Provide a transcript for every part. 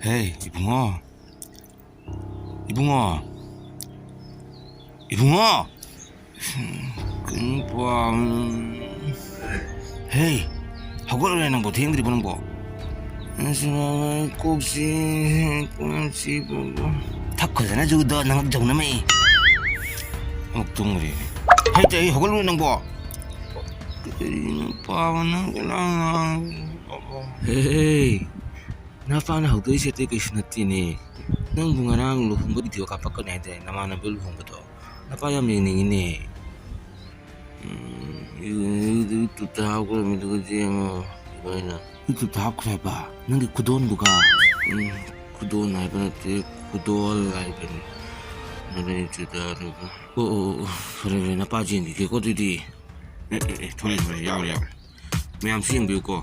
Hei, Ibungo. Ibungo. Ibungo. Kenapa? Hei, hagwala na nang boteng dari bunang bo. Kok si takut sana juga nang jauh nama i. Tunggu ni. Hei, cai hagwala nang bo. Kenapa nang Hei. Napa na hauto isete ke sunati ni nang bungarang luhung ko dito kapak ko na ide nama na luhung ko to napa yam ni ini itu tahu ko mi to je mo bana itu tahu ko ba nang kudon buka kudon ay ba te kudol ay ba na itu tahu sorry napa je ni ke ko di thôi ya me am sing bi ko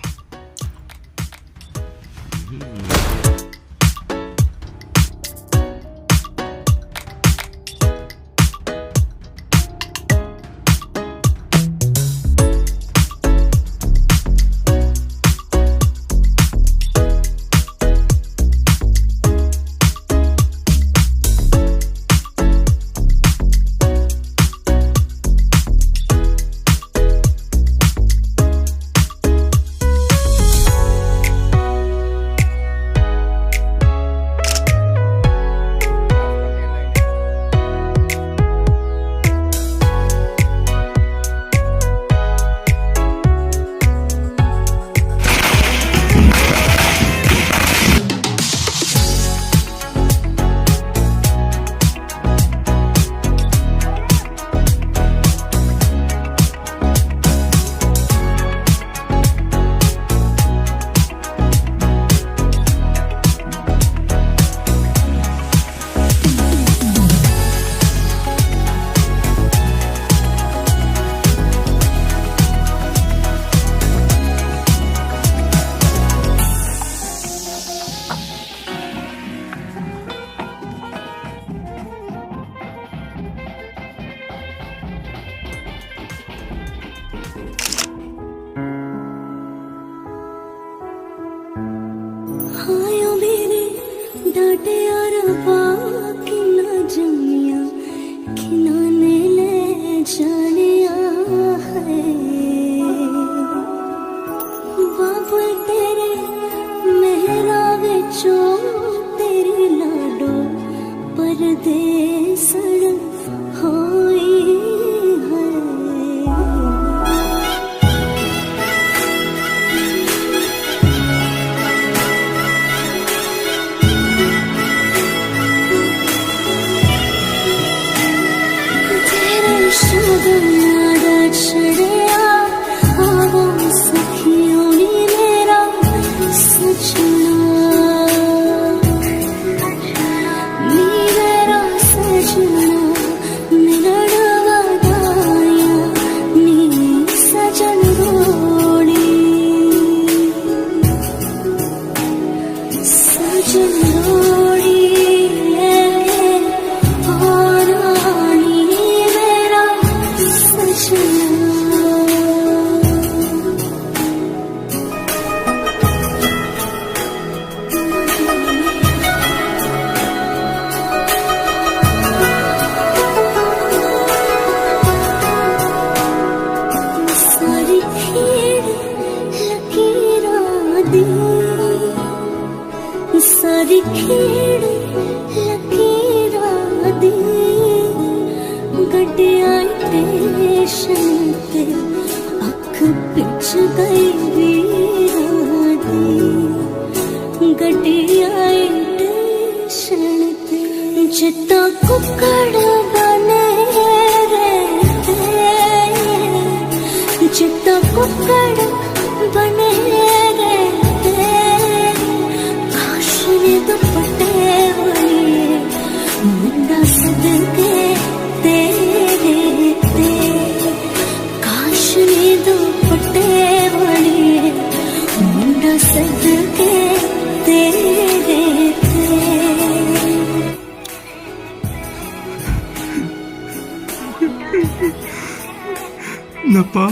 Napa?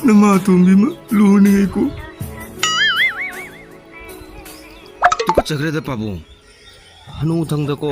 Namatumbi ma luhuni ko. ꯆꯠꯈ꯭ꯔꯦꯗ ꯄꯥꯕꯨꯡ ꯍꯅꯨꯊꯪꯗꯀꯣ